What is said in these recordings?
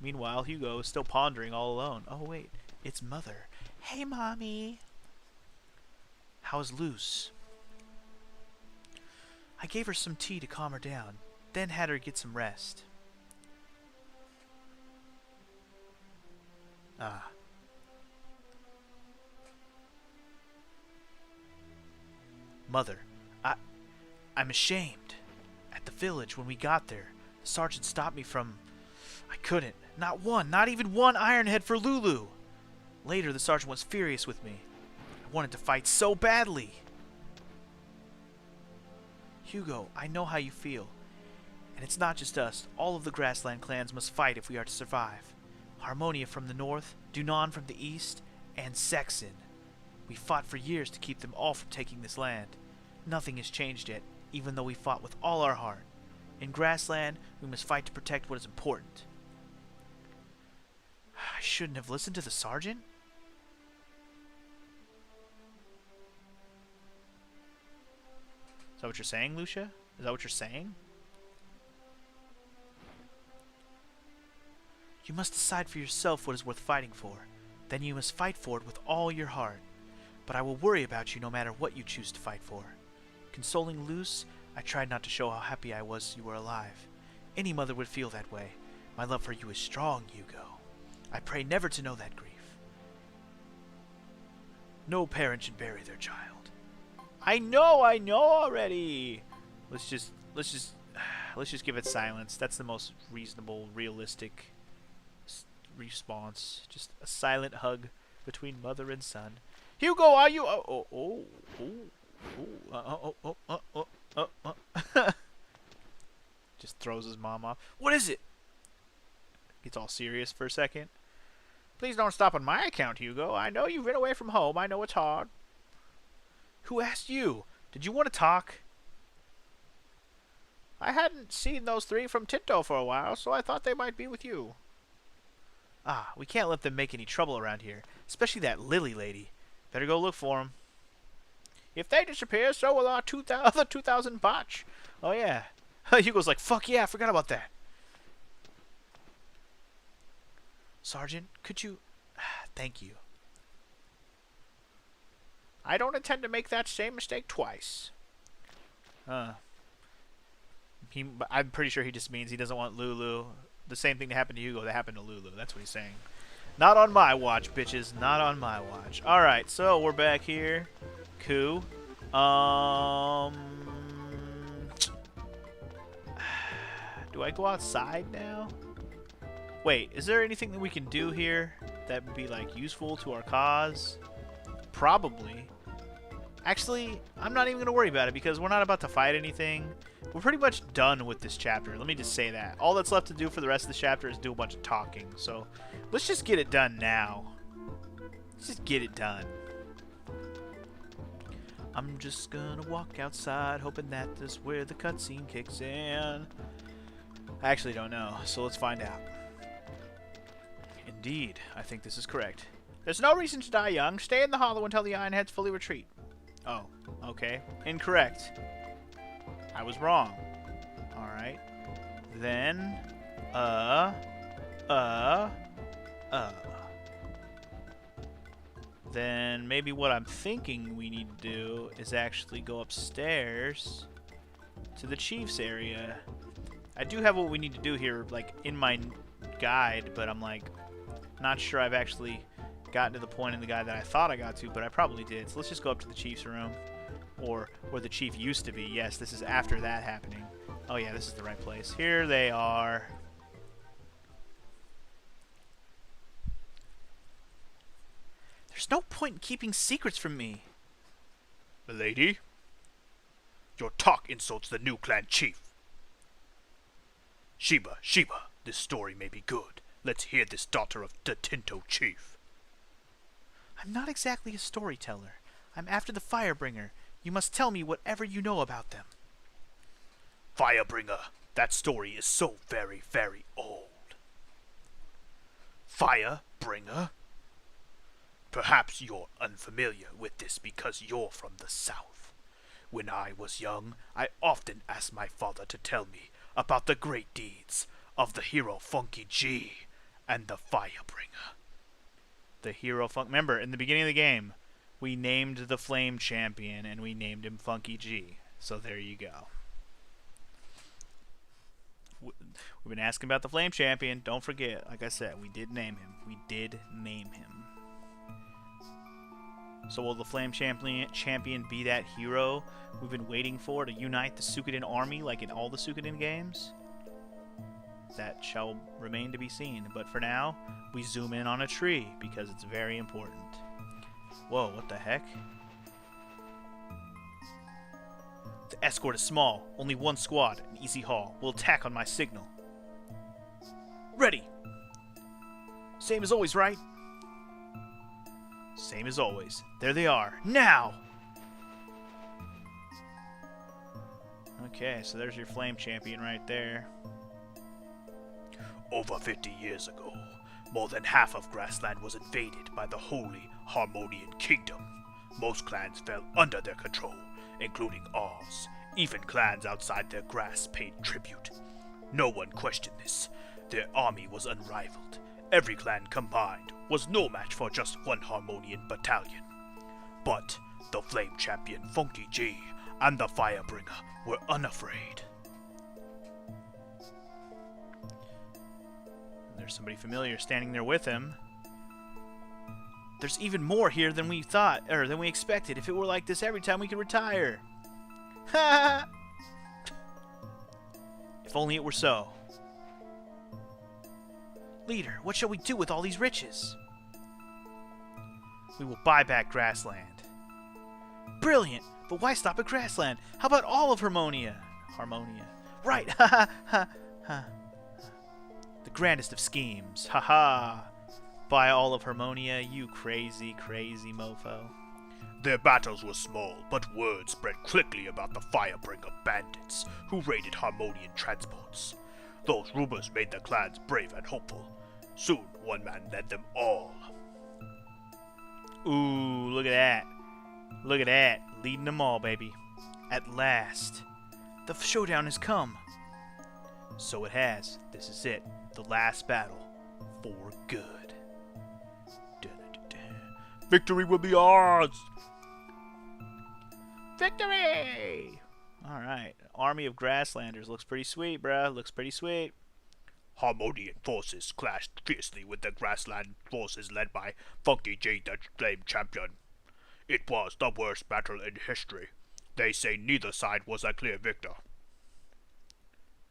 Meanwhile, Hugo is still pondering all alone. Oh, wait. It's Mother. Hey, Mommy. How's Luce? I gave her some tea to calm her down, then had her get some rest. Ah. Mother, I'm ashamed. At the village, when we got there, the sergeant stopped me from... I couldn't. Not even one ironhead for Lulu. Later, the sergeant was furious with me. I wanted to fight so badly. Hugo, I know how you feel. And it's not just us. All of the Grassland clans must fight if we are to survive. Harmonia from the north, Dunan from the east, and Sexin. We fought for years to keep them all from taking this land. Nothing has changed yet, even though we fought with all our heart. In Grassland, we must fight to protect what is important. I shouldn't have listened to the sergeant? Is that what you're saying, Lucia? Is that what you're saying? You must decide for yourself what is worth fighting for. Then you must fight for it with all your heart. But I will worry about you no matter what you choose to fight for. Consoling Luce, I tried not to show how happy I was you were alive. Any mother would feel that way. My love for you is strong, Hugo. I pray never to know that grief. No parent should bury their child. I know already. Let's just give it silence. That's the most reasonable, realistic response. Just a silent hug between mother and son. Hugo, are you? Just throws his mom off. What is it? Gets all serious for a second. Please don't stop on my account, Hugo. I know you've been away from home. I know it's hard. Who asked you? Did you want to talk? I hadn't seen those three from Tinto for a while, so I thought they might be with you. Ah, we can't let them make any trouble around here, especially that Lily lady. Better go look for them. If they disappear, so will our other 2,000 botch. Oh, yeah. Hugo's like, fuck yeah, I forgot about that. Sergeant, could you... Thank you. I don't intend to make that same mistake twice. I'm pretty sure he just means he doesn't want Lulu. The same thing that happened to Hugo that happened to Lulu. That's what he's saying. Not on my watch, bitches. Not on my watch. Alright, so we're back here. Cool. Do I go outside now? Wait, is there anything that we can do here that would be, like, useful to our cause? Probably. Actually, I'm not even going to worry about it because we're not about to fight anything. We're pretty much done with this chapter. Let me just say that. All that's left to do for the rest of the chapter is do a bunch of talking. So, let's just get it done now. Let's just get it done. I'm just going to walk outside hoping that this is where the cutscene kicks in. I actually don't know, so let's find out. Indeed, I think this is correct. There's no reason to die young. Stay in the hollow until the Ironheads fully retreat. Oh, okay. Incorrect. I was wrong. Alright. Then, then maybe what I'm thinking we need to do is actually go upstairs to the Chief's area. I do have what we need to do here, like, in my guide, but I'm, like, not sure I've actually gotten to the point in the guide that I thought I got to, but I probably did. So let's just go up to the Chief's room, or where the Chief used to be. Yes, this is after that happening. Oh yeah, this is the right place. Here they are. There's no point in keeping secrets from me. Milady, your talk insults the new clan chief. Sheba, this story may be good. Let's hear this daughter of the Tinto chief. I'm not exactly a storyteller. I'm after the Firebringer. You must tell me whatever you know about them. Firebringer, that story is so very, very old. Firebringer? Perhaps you're unfamiliar with this because you're from the south. When I was young, I often asked my father to tell me about the great deeds of the hero Funky G and the Firebringer. The hero remember, in the beginning of the game, we named the Flame Champion, and we named him Funky G. So there you go. We've been asking about the Flame Champion. Don't forget, like I said, we did name him. We did name him. So will the Flame Champion be that hero we've been waiting for to unite the Suikoden army like in all the Suikoden games? That shall remain to be seen. But for now, we zoom in on a tree because it's very important. Whoa, what the heck? The escort is small. Only one squad. An easy haul. We'll attack on my signal. Ready! Same as always, right? Same as always. There they are. Now! Okay, so there's your Flame Champion right there. Over 50 years ago, more than half of Grassland was invaded by the Holy Harmonian Kingdom. Most clans fell under their control, including ours. Even clans outside their grasp paid tribute. No one questioned this. Their army was unrivaled. Every clan combined was no match for just one Harmonian battalion. But the Flame Champion Funky G and the Firebringer were unafraid. There's somebody familiar standing there with him. There's even more here than we thought, or than we expected. If it were like this every time, we could retire. Ha! If only it were so. Leader, what shall we do with all these riches? We will buy back Grassland. Brilliant! But why stop at Grassland? How about all of Harmonia? Right! Ha ha ha ha. The grandest of schemes. Ha ha. Buy all of Harmonia, you crazy, crazy mofo. Their battles were small, but word spread quickly about the Firebringer bandits who raided Harmonian transports. Those rumors made the clans brave and hopeful. Soon, one man led them all. Ooh, look at that. Look at that. Leading them all, baby. At last. The showdown has come. So it has. This is it. The last battle. For good. Dun-dun-dun-dun. Victory will be ours! Victory! Alright. Army of Grasslanders. Looks pretty sweet, bruh. Looks pretty sweet. Harmonian forces clashed fiercely with the Grassland forces led by Funky G, the Flame Champion. It was the worst battle in history. They say neither side was a clear victor.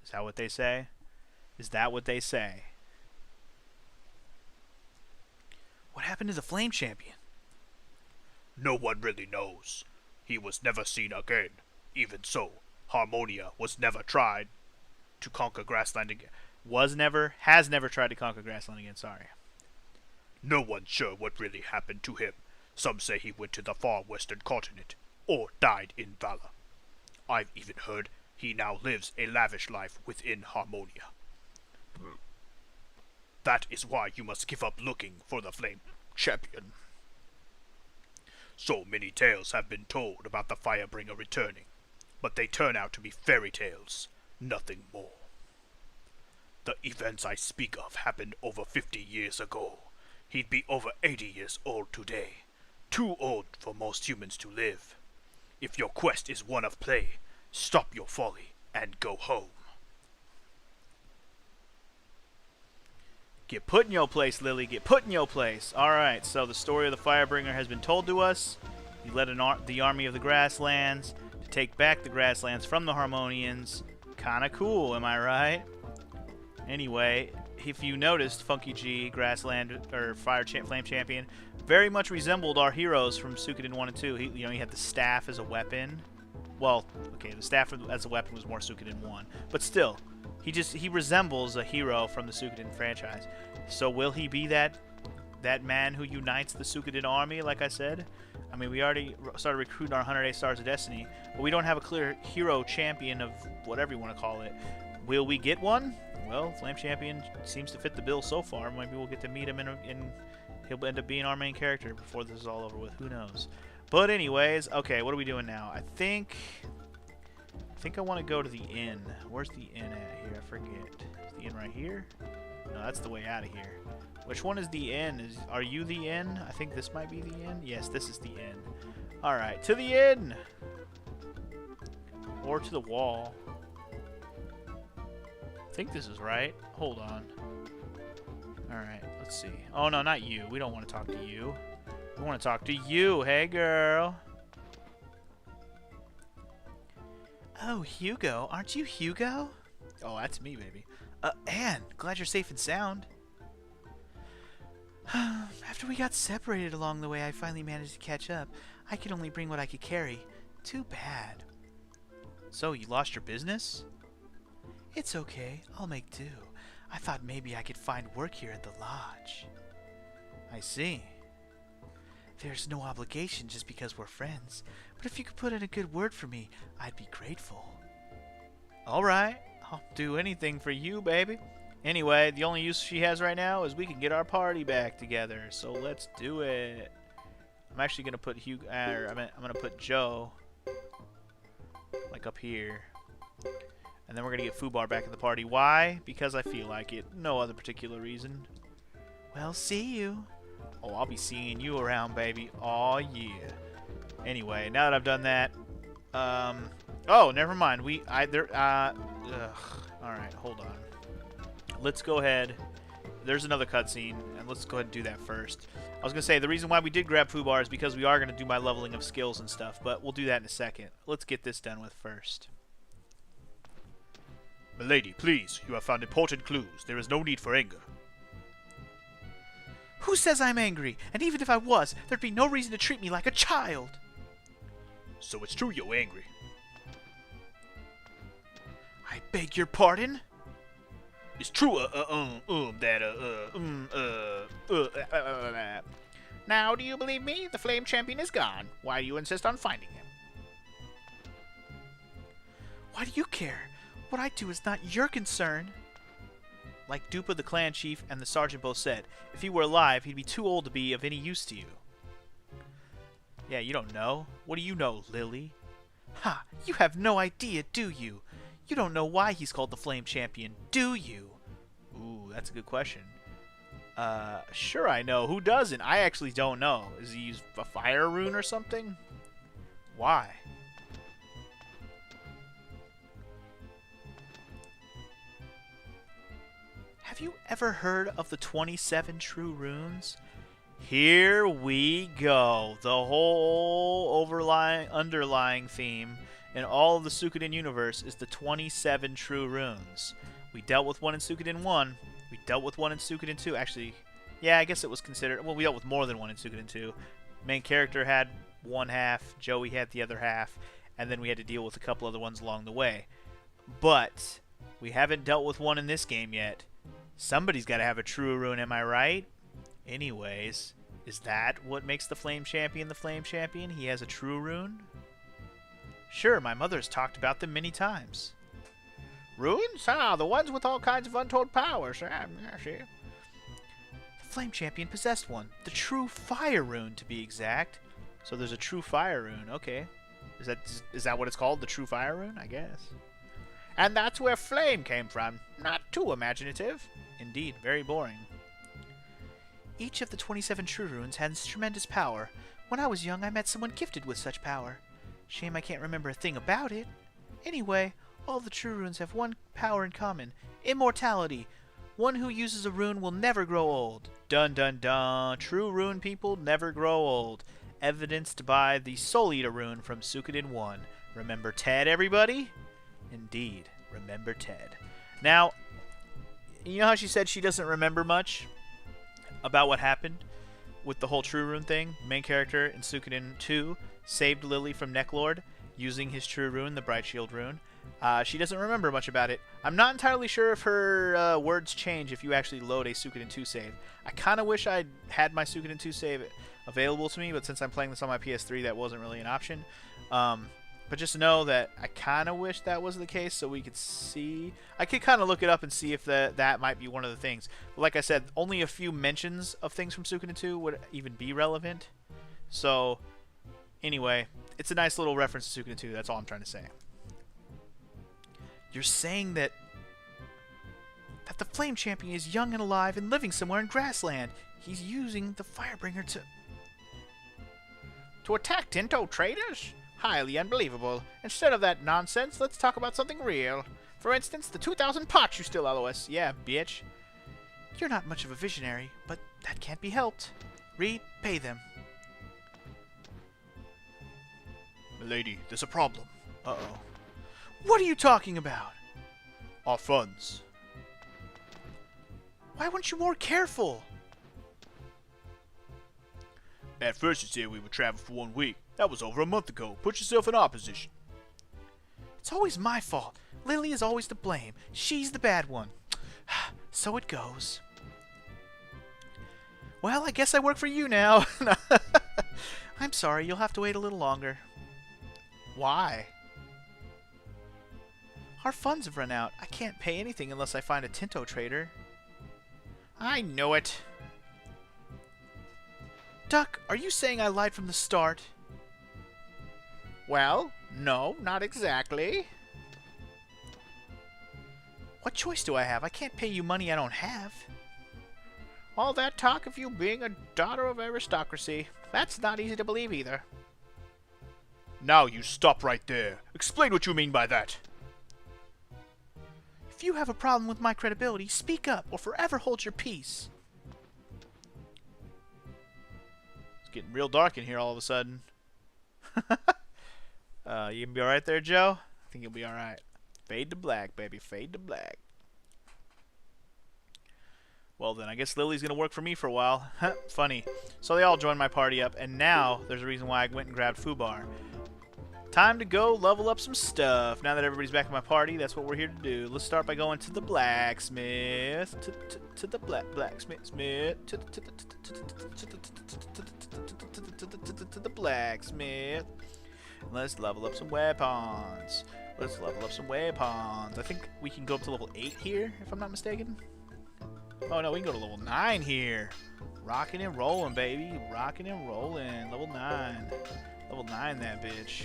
Is that what they say? Is that what they say? What happened to the Flame Champion? No one really knows. He was never seen again. Even so, Harmonia was never tried to conquer Grassland again. Has never tried to conquer Grassland again, sorry. No one's sure what really happened to him. Some say he went to the far western continent, or died in valor. I've even heard he now lives a lavish life within Harmonia. That is why you must give up looking for the Flame Champion. So many tales have been told about the Firebringer returning, but they turn out to be fairy tales, nothing more. The events I speak of happened over 50 years ago. He'd be over 80 years old today. Too old for most humans to live. If your quest is one of play, stop your folly and go home. Get put in your place, Lily. Get put in your place. Alright, so the story of the Firebringer has been told to us. He led the army of the Grasslands to take back the Grasslands from the Harmonians. Kinda cool, am I right? Anyway, if you noticed, Funky G, Grassland, or Flame Champion, very much resembled our heroes from Suikoden 1 and 2. He had the staff as a weapon. Well, okay, the staff as a weapon was more Suikoden 1. But still, he resembles a hero from the Suikoden franchise. So will he be that man who unites the Suikoden army, like I said? I mean, we already started recruiting our 108 Stars of Destiny, but we don't have a clear hero champion of whatever you want to call it. Will we get one? Well, Flame Champion seems to fit the bill so far. Maybe we'll get to meet him and he'll end up being our main character before this is all over with. Who knows? But anyways, okay, what are we doing now? I think I want to go to the inn. Where's the inn at here? I forget. Is the inn right here? No, that's the way out of here. Which one is the inn? Are you the inn? I think this might be the inn. Yes, this is the inn. Alright, to the inn! Or to the wall. I think this is right. Hold on. Alright, let's see. Oh, no, not you. We don't want to talk to you. We want to talk to you. Hey, girl. Oh, Hugo. Aren't you Hugo? Oh, that's me, baby. Anne, glad you're safe and sound. After we got separated along the way, I finally managed to catch up. I could only bring what I could carry. Too bad. So, you lost your business? It's okay. I'll make do. I thought maybe I could find work here at the lodge. I see. There's no obligation just because we're friends, but if you could put in a good word for me, I'd be grateful. Alright, I'll do anything for you, baby. Anyway, the only use she has right now is we can get our party back together, so let's do it. I'm actually going to put I'm going to put Joe, like up here. And then we're going to get Fubar back at the party. Why? Because I feel like it. No other particular reason. Well, see you. Oh, I'll be seeing you around, baby. Aw, yeah. Anyway, now that I've done that, oh, never mind. Alright, hold on. Let's go ahead. There's another cutscene, and let's go ahead and do that first. I was going to say, the reason why we did grab Fubar is because we are going to do my leveling of skills and stuff, but we'll do that in a second. Let's get this done with first. Milady, please. You have found important clues. There is no need for anger. Who says I'm angry? And even if I was, there'd be no reason to treat me like a child. So it's true you're angry. I beg your pardon? It's true, Now, do you believe me? The Flame Champion is gone. Why do you insist on finding him? Why do you care? What I do is not your concern. Like Dupa the clan chief and the sergeant both said, if he were alive, he'd be too old to be of any use to you. Yeah, you don't know. What do you know, Lily? Ha! You have no idea, do you? You don't know why he's called the Flame Champion, do you? Ooh, that's a good question. Sure I know. Who doesn't? I actually don't know. Is he use a fire rune or something? Why? Have you ever heard of the 27 true runes? Here we go. The whole underlying theme in all of the Suikoden universe is the 27 true runes. We dealt with one in Suikoden 1. We dealt with one in Suikoden 2. Actually, yeah, I guess it was considered... Well, we dealt with more than one in Suikoden 2. Main character had one half. Joey had the other half. And then we had to deal with a couple other ones along the way. But we haven't dealt with one in this game yet. Somebody's got to have a true rune, am I right? Anyways, is that what makes the Flame Champion the Flame Champion? He has a true rune? Sure, my mother's talked about them many times. Runes? Ah, the ones with all kinds of untold powers. I see. The Flame Champion possessed one. The true fire rune, to be exact. So there's a true fire rune. Okay. Is that what it's called? The true fire rune? I guess. And that's where flame came from. Not too imaginative. Indeed, very boring. Each of the 27 true runes has tremendous power. When I was young, I met someone gifted with such power. Shame I can't remember a thing about it. Anyway, all the true runes have one power in common. Immortality. One who uses a rune will never grow old. Dun dun dun. True rune people never grow old. Evidenced by the Soul Eater rune from Suikoden 1. Remember Ted, everybody? Indeed. Remember Ted. Now, you know how she said she doesn't remember much about what happened with the whole True Rune thing? Main character in Suikoden 2 saved Lily from Necklord using his True Rune, the Bright Shield rune. She doesn't remember much about it. I'm not entirely sure if her words change if you actually load a Suikoden 2 save. I kind of wish I had my Suikoden 2 save available to me, but since I'm playing this on my PS3, that wasn't really an option. But just know that I kind of wish that was the case so we could see. I could kind of look it up and see if that might be one of the things. But like I said, only a few mentions of things from Suikoden 2 would even be relevant. So, anyway, it's a nice little reference to Suikoden 2. That's all I'm trying to say. You're saying that that the Flame Champion is young and alive and living somewhere in Grassland. He's using the Firebringer to... To attack Tinto traders? Highly unbelievable. Instead of that nonsense, let's talk about something real. For instance, the 2,000 pots you still owe us. Yeah, bitch. You're not much of a visionary, but that can't be helped. Reed, pay them. Milady, there's a problem. Uh-oh. What are you talking about? Our funds. Why weren't you more careful? At first you said we would travel for 1 week. That was over a month ago. Put yourself in our position. It's always my fault. Lily is always to blame. She's the bad one. So it goes. Well, I guess I work for you now. I'm sorry, you'll have to wait a little longer. Why? Our funds have run out. I can't pay anything unless I find a Tinto trader. I know it. Duck, are you saying I lied from the start? Well, no, not exactly. What choice do I have? I can't pay you money I don't have. All that talk of you being a daughter of aristocracy, that's not easy to believe either. Now you stop right there. Explain what you mean by that. If you have a problem with my credibility, speak up or forever hold your peace. It's getting real dark in here all of a sudden. You gonna be alright there, Joe? I think you'll be alright. Fade to black, baby. Fade to black. Well then, I guess Lily's gonna work for me for a while. Funny. So they all joined my party up, and now there's a reason why I went and grabbed Fubar. Time to go level up some stuff. Now that everybody's back in my party, that's what we're here to do. Let's start by going to the blacksmith. To the blacksmith. To the blacksmith. Let's level up some weapons. Let's level up some weapons. I think we can go up to level 8 here, if I'm not mistaken. Oh no, we can go to level 9 here. Rocking and rolling, baby. Rocking and rolling. Level 9. Level 9 that bitch.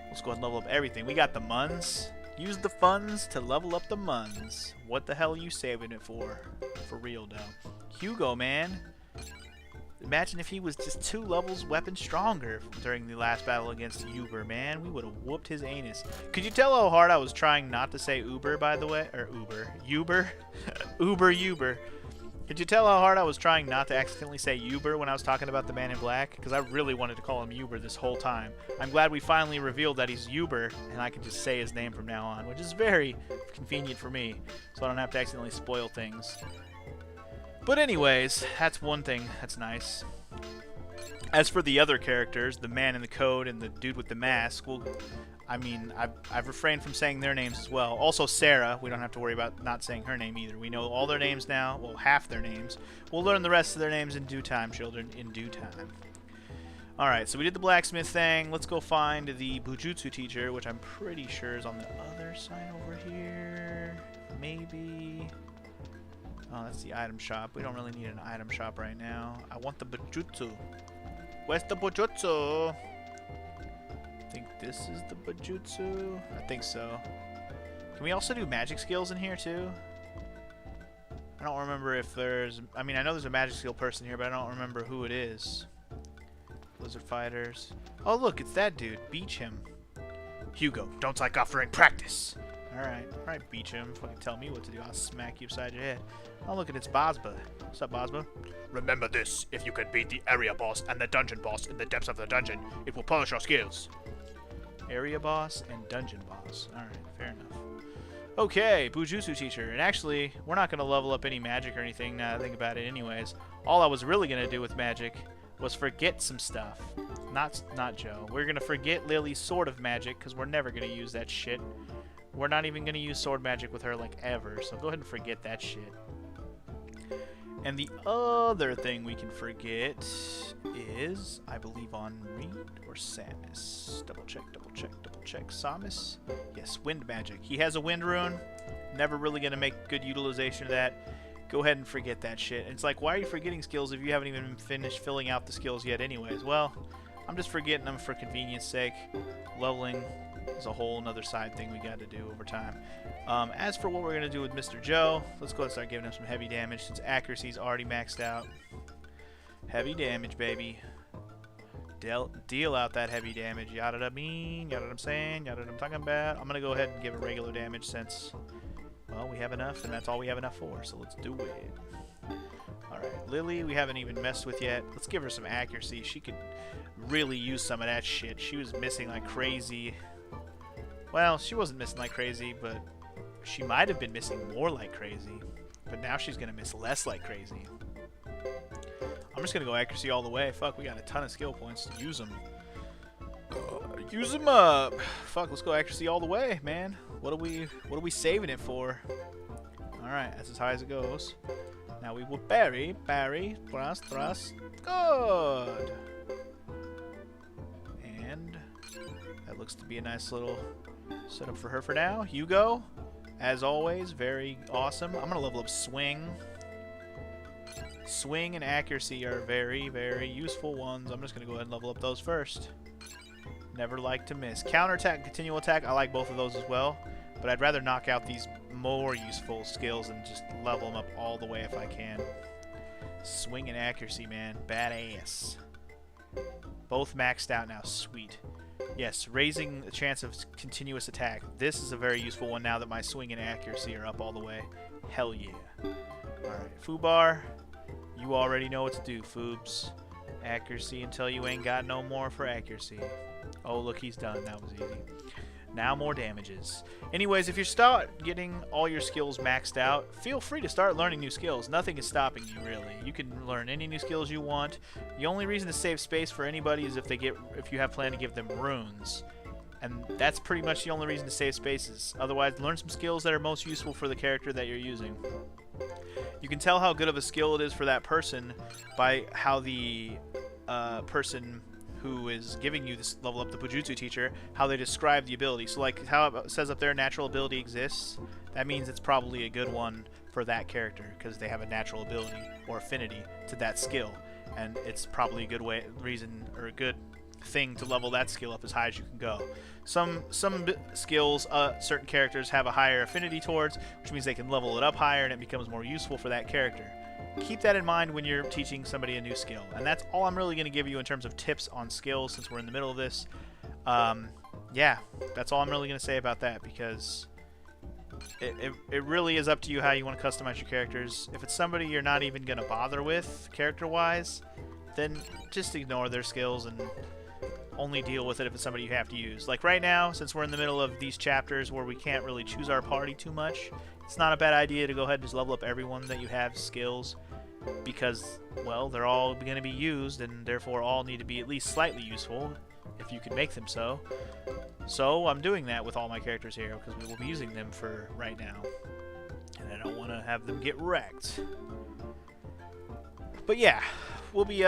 Let's go ahead and level up everything. We got the muns. Use the funds to level up the muns. What the hell are you saving it for? For real, though. Hugo, man. Imagine if he was just 2 levels weapon stronger during the last battle against Uber, man. We would have whooped his anus. Could you tell how hard I was trying not to say Uber, by the way? Or Uber. Uber? Uber. Could you tell how hard I was trying not to accidentally say Uber when I was talking about the Man in Black? Because I really wanted to call him Uber this whole time. I'm glad we finally revealed that he's Uber, and I can just say his name from now on, which is very convenient for me, so I don't have to accidentally spoil things. But anyways, that's one thing that's nice. As for the other characters, the man in the coat and the dude with the mask, well, I mean, I've refrained from saying their names as well. Also Sarah, we don't have to worry about not saying her name either. We know all their names now, well, half their names. We'll learn the rest of their names in due time, children, in due time. Alright, so we did the blacksmith thing. Let's go find the Bujutsu teacher, which I'm pretty sure is on the other side over here. Maybe... Oh, that's the item shop. We don't really need an item shop right now. I want the Bujutsu. Where's the Bujutsu? I think this is the Bujutsu. I think so. Can we also do magic skills in here too? I don't remember if there's... I mean, I know there's a magic skill person here, but I don't remember who it is. Blizzard fighters. Oh, look, it's that dude. Beach him. Hugo, don't like offering practice. Alright, beach him. Fucking tell me what to do. I'll smack you upside your head. Oh, look, it's Bosba. What's up, Bosba? Remember this, if you can beat the area boss and the dungeon boss in the depths of the dungeon, it will polish your skills. Area boss and dungeon boss. Alright, fair enough. Okay, Bujutsu teacher. And actually, we're not going to level up any magic or anything now that I think about it anyways. All I was really going to do with magic was forget some stuff. Not Joe. We're going to forget Lily's sword of magic, because we're never going to use that shit. We're not even going to use sword magic with her, like, ever. So go ahead and forget that shit. And the other thing we can forget is, I believe, on Reed or Samus. Double check. Samus? Yes, wind magic. He has a wind rune. Never really going to make good utilization of that. Go ahead and forget that shit. And it's like, why are you forgetting skills if you haven't even finished filling out the skills yet anyways? Well, I'm just forgetting them for convenience sake. Leveling is a whole nother side thing we got to do over time. As for what we're going to do with Mr. Joe, let's go and start giving him some heavy damage since accuracy's already maxed out. Heavy damage, baby. Deal out that heavy damage. Yada da mean, yada I'm saying, yada I'm talking about. I'm going to go ahead and give it regular damage since, well, we have enough, and that's all we have enough for, so let's do it. Alright, Lily, we haven't even messed with yet. Let's give her some accuracy. She could really use some of that shit. She was missing like crazy. Well, she wasn't missing like crazy, but she might have been missing more like crazy. But now she's going to miss less like crazy. I'm just going to go accuracy all the way. Fuck, we got a ton of skill points to use them. Use them up. Fuck, let's go accuracy all the way, man. What are we saving it for? Alright, that's as high as it goes. Now we will parry, thrust. Good! And that looks to be a nice little setup for her for now. Hugo, as always, very awesome. I'm going to level up Swing. Swing and accuracy are very, very useful ones. I'm just going to go ahead and level up those first. Never like to miss. Counterattack and continual attack, I like both of those as well. But I'd rather knock out these more useful skills and just level them up all the way if I can. Swing and accuracy, man. Badass. Both maxed out now. Sweet. Yes, raising the chance of continuous attack. This is a very useful one now that my swing and accuracy are up all the way. Hell yeah. Alright, Fubar. You already know what to do, Foobs. Accuracy until you ain't got no more for accuracy. Oh, look, he's done. That was easy. Now more damages. Anyways, if you start getting all your skills maxed out, feel free to start learning new skills. Nothing is stopping you, really. You can learn any new skills you want. The only reason to save space for anybody is if you have planned to give them runes. And that's pretty much the only reason to save spaces. Otherwise, learn some skills that are most useful for the character that you're using. You can tell how good of a skill it is for that person by how the person who is giving you this level up, the Bujutsu teacher, how they describe the ability. So like how it says up there, natural ability exists, that means it's probably a good one for that character because they have a natural ability or affinity to that skill, and it's probably a good reason or a good thing to level that skill up as high as you can go. Some skills certain characters have a higher affinity towards, which means they can level it up higher and it becomes more useful for that character. Keep that in mind when you're teaching somebody a new skill. And that's all I'm really going to give you in terms of tips on skills since we're in the middle of this. Yeah, that's all I'm really going to say about that because it really is up to you how you want to customize your characters. If it's somebody you're not even going to bother with character-wise, then just ignore their skills and only deal with it if it's somebody you have to use. Like right now, since we're in the middle of these chapters where we can't really choose our party too much, it's not a bad idea to go ahead and just level up everyone that you have skills because, well, they're all going to be used and therefore all need to be at least slightly useful if you can make them so. So I'm doing that with all my characters here because we will be using them for right now. And I don't want to have them get wrecked. But yeah, we'll be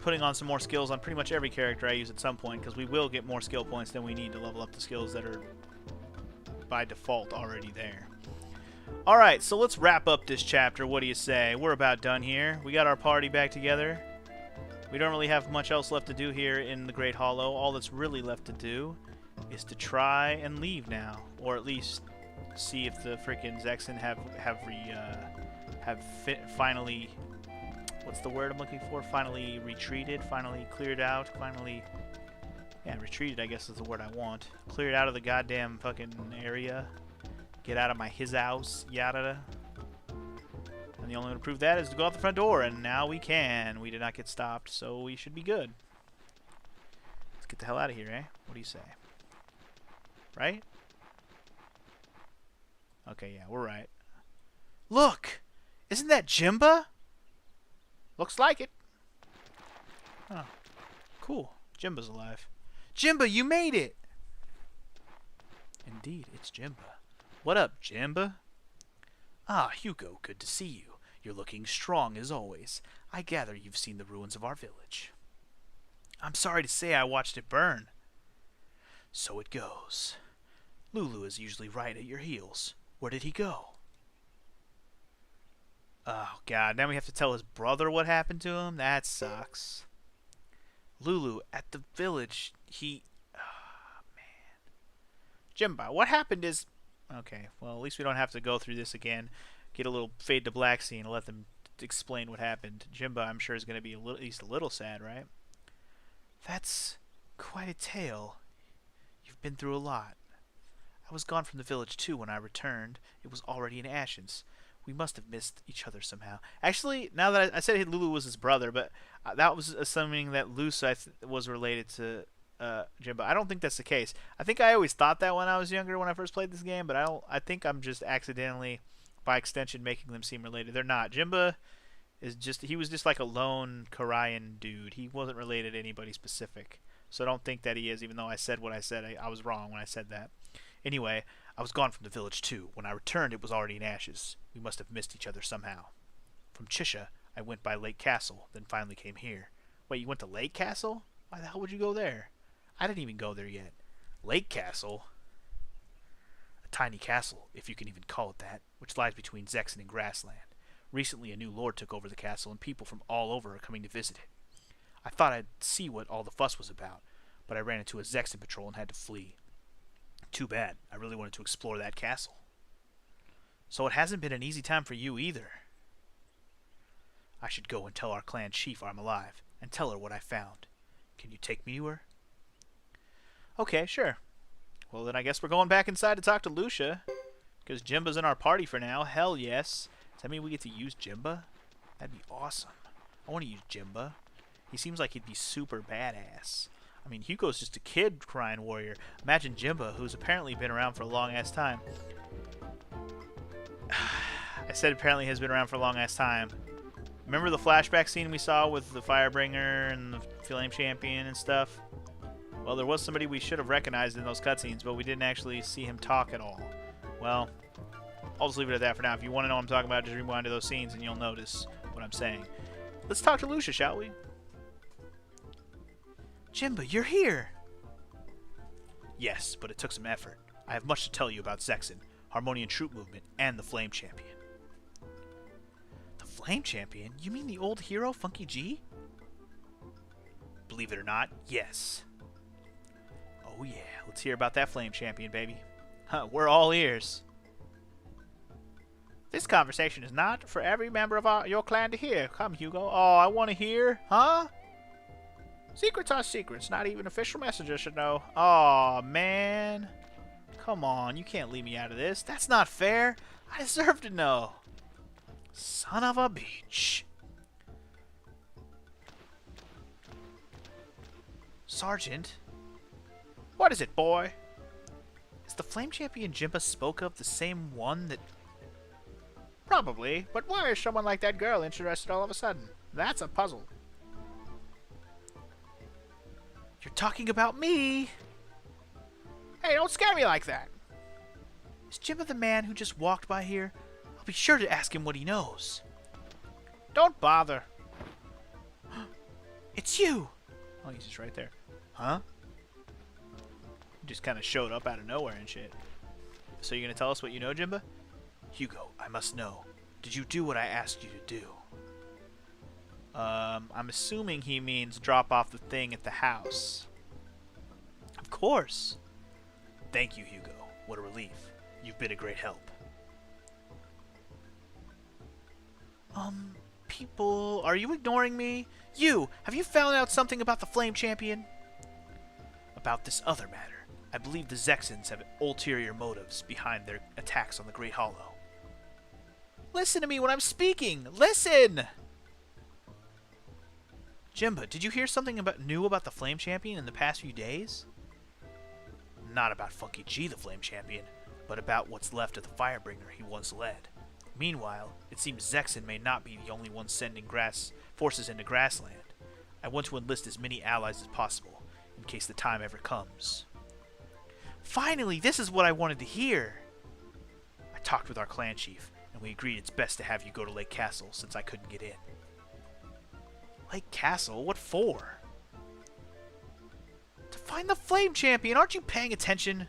putting on some more skills on pretty much every character I use at some point because we will get more skill points than we need to level up the skills that are by default already there. Alright, so let's wrap up this chapter. What do you say? We're about done here. We got our party back together. We don't really have much else left to do here in the Great Hollow. All that's really left to do is to try and leave now. Or at least see if the freaking Zexen have finally... What's the word I'm looking for? Finally retreated, finally cleared out, finally... Yeah, retreated I guess is the word I want. Cleared out of the goddamn fucking area. Get out of my his house, yada. And the only way to prove that is to go out the front door, and now we can. We did not get stopped, so we should be good. Let's get the hell out of here, eh? What do you say? Right? Okay, yeah, we're right. Look! Isn't that Jimba? Looks like it. Oh, cool. Jimba's alive. Jimba, you made it! Indeed, it's Jimba. What up, Jimba? Ah, Hugo, good to see you. You're looking strong as always. I gather you've seen the ruins of our village. I'm sorry to say I watched it burn. So it goes. Lulu is usually right at your heels. Where did he go? Oh, God. Now we have to tell his brother what happened to him? That sucks. Lulu, at the village, he... Oh, man. Jimba, what happened is... Okay, well, at least we don't have to go through this again. Get a little fade to black scene and let them explain what happened. Jimba, I'm sure, is going to be at least a little sad, right? That's quite a tale. You've been through a lot. I was gone from the village, too, when I returned. It was already in ashes. We must have missed each other somehow. Actually, now that I said Lulu was his brother, but that was assuming that Lusa was related to Jimba. I don't think that's the case. I think I always thought that when I was younger, when I first played this game, but I think I'm just accidentally, by extension, making them seem related. They're not. Jimba he was just like a lone Korean dude. He wasn't related to anybody specific. So I don't think that he is, even though I said what I said. I was wrong when I said that. Anyway, I was gone from the village too. When I returned, it was already in ashes. We must have missed each other somehow. From Chisha, I went by Lake Castle, then finally came here. Wait, you went to Lake Castle? Why the hell would you go there? I didn't even go there yet. Lake Castle? A tiny castle, if you can even call it that, which lies between Zexen and Grassland. Recently, a new lord took over the castle, and people from all over are coming to visit it. I thought I'd see what all the fuss was about, but I ran into a Zexen patrol and had to flee. Too bad. I really wanted to explore that castle. So it hasn't been an easy time for you either. I should go and tell our clan chief I'm alive, and tell her what I found. Can you take me to her? Okay, sure. Well, then I guess we're going back inside to talk to Lucia, because Jimba's in our party for now. Hell yes. Does that mean we get to use Jimba? That'd be awesome. I want to use Jimba. He seems like he'd be super badass. I mean, Hugo's just a kid crying warrior. Imagine Jimba, who's apparently been around for a long-ass time. I said apparently has been around for a long-ass time. Remember the flashback scene we saw with the Firebringer and the Flame Champion and stuff? Well, there was somebody we should have recognized in those cutscenes, but we didn't actually see him talk at all. Well, I'll just leave it at that for now. If you want to know what I'm talking about, just rewind to those scenes and you'll notice what I'm saying. Let's talk to Lucia, shall we? Jimba, you're here! Yes, but it took some effort. I have much to tell you about Zexen, Harmonian Troop Movement, and the Flame Champion. The Flame Champion? You mean the old hero, Funky G? Believe it or not, yes. Oh yeah, let's hear about that Flame Champion, baby. Huh, we're all ears. This conversation is not for every member of your clan to hear. Come, Hugo. Oh, I want to hear. Huh? Secrets are secrets. Not even official messengers should know. Aw, man. Come on, you can't leave me out of this. That's not fair. I deserve to know. Son of a bitch. Sergeant? What is it, boy? Is the Flame Champion Jimba spoke of the same one that... Probably, but why is someone like that girl interested all of a sudden? That's a puzzle. You're talking about me! Hey, don't scare me like that! Is Jimba the man who just walked by here? I'll be sure to ask him what he knows. Don't bother. It's you! Oh, he's just right there. Huh? He just kind of showed up out of nowhere and shit. So you're gonna tell us what you know, Jimba? Hugo, I must know. Did you do what I asked you to do? I'm assuming he means drop off the thing at the house. Of course. Thank you, Hugo. What a relief. You've been a great help. People, are you ignoring me? You, have you found out something about the Flame Champion? About this other matter. I believe the Zexens have ulterior motives behind their attacks on the Great Hollow. Listen to me when I'm speaking! Listen! Jimba, did you hear something new about the Flame Champion in the past few days? Not about Funky G, the Flame Champion, but about what's left of the Firebringer he once led. Meanwhile, it seems Zexen may not be the only one sending forces into Grassland. I want to enlist as many allies as possible, in case the time ever comes. Finally, this is what I wanted to hear! I talked with our clan chief, and we agreed it's best to have you go to Lake Castle since I couldn't get in. Lake Castle? What for? To find the Flame Champion! Aren't you paying attention?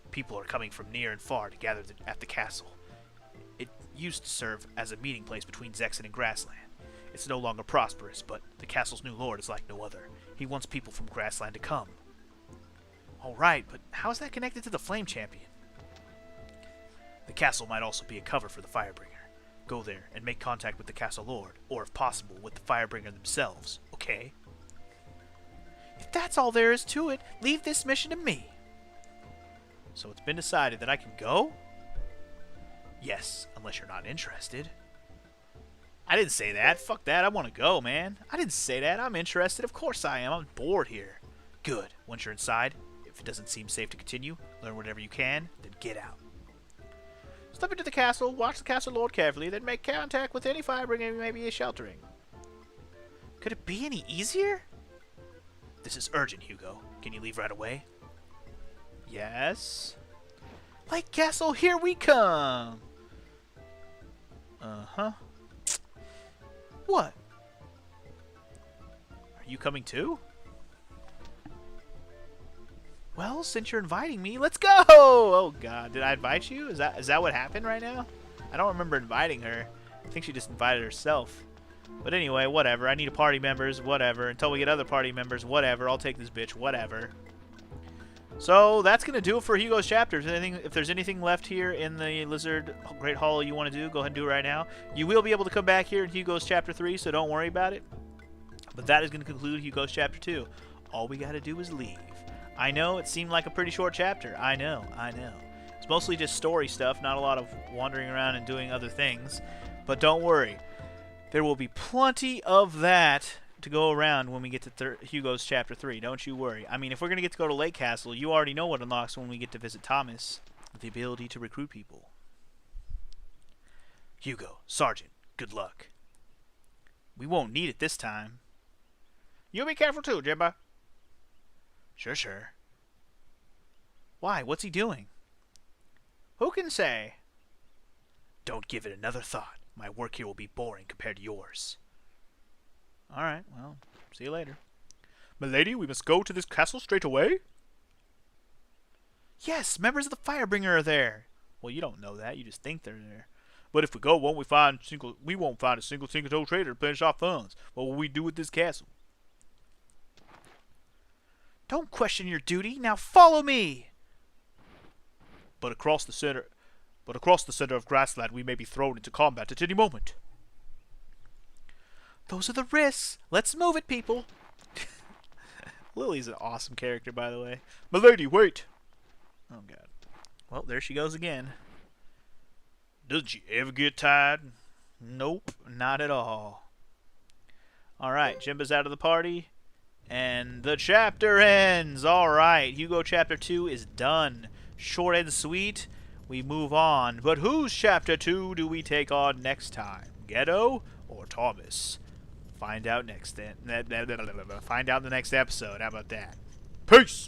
People are coming from near and far to gather at the castle. It used to serve as a meeting place between Zexen and Grassland. It's no longer prosperous, but the castle's new lord is like no other. He wants people from Grassland to come. Alright, but how is that connected to the Flame Champion? The castle might also be a cover for the Firebringer. Go there and make contact with the castle lord, or if possible, with the Firebringer themselves, okay? If that's all there is to it, leave this mission to me. So it's been decided that I can go? Yes, unless you're not interested. I didn't say that. Fuck that. I want to go, man. I didn't say that. I'm interested. Of course I am. I'm bored here. Good. Once you're inside, if it doesn't seem safe to continue, learn whatever you can, then get out. Step into the castle, watch the castle lord carefully, then make contact with any Firebringer you may be sheltering. Could it be any easier? This is urgent, Hugo. Can you leave right away? Yes. Light Castle, here we come! Uh-huh. What? Are you coming too? Well, since you're inviting me, let's go! Oh god, did I invite you? Is that what happened right now? I don't remember inviting her. I think she just invited herself. But anyway, whatever. I need party members, whatever. Until we get other party members, whatever. I'll take this bitch, whatever. So that's gonna do it for Hugo's chapters. If there's anything left here in the Lizard Great Hall you want to do, go ahead and do it right now. You will be able to come back here in Hugo's chapter 3, so don't worry about it. But that is going to conclude Hugo's chapter 2. All we got to do is leave. I know it seemed like a pretty short chapter. I know. It's mostly just story stuff, not a lot of wandering around and doing other things. But don't worry. There will be plenty of that to go around when we get to Hugo's chapter 3. Don't you worry. I mean, if we're going to get to go to Lake Castle, you already know what unlocks when we get to visit Thomas. The ability to recruit people. Hugo, Sergeant, good luck. We won't need it this time. You be careful too, Jimba. Sure. Why? What's he doing? Who can say? Don't give it another thought. My work here will be boring compared to yours. Alright, well, see you later. Milady, we must go to this castle straight away? Yes, members of the Firebringer are there. Well, you don't know that. You just think they're there. But if we go, we won't find a single single-toe trader to pledge our funds. What will we do with this castle? Don't question your duty. Now follow me. But across the center of Grassland, we may be thrown into combat at any moment. Those are the risks. Let's move it, people. Lily's an awesome character, by the way. Milady, wait. Oh, God. Well, there she goes again. Doesn't she ever get tired? Nope, not at all. Alright, Jimba's out of the party. And the chapter ends. Alright, Hugo chapter 2 is done. Short and sweet. We move on. But whose chapter 2 do we take on next time? Ghetto or Thomas? Find out next. Find out in the next episode. How about that? Peace!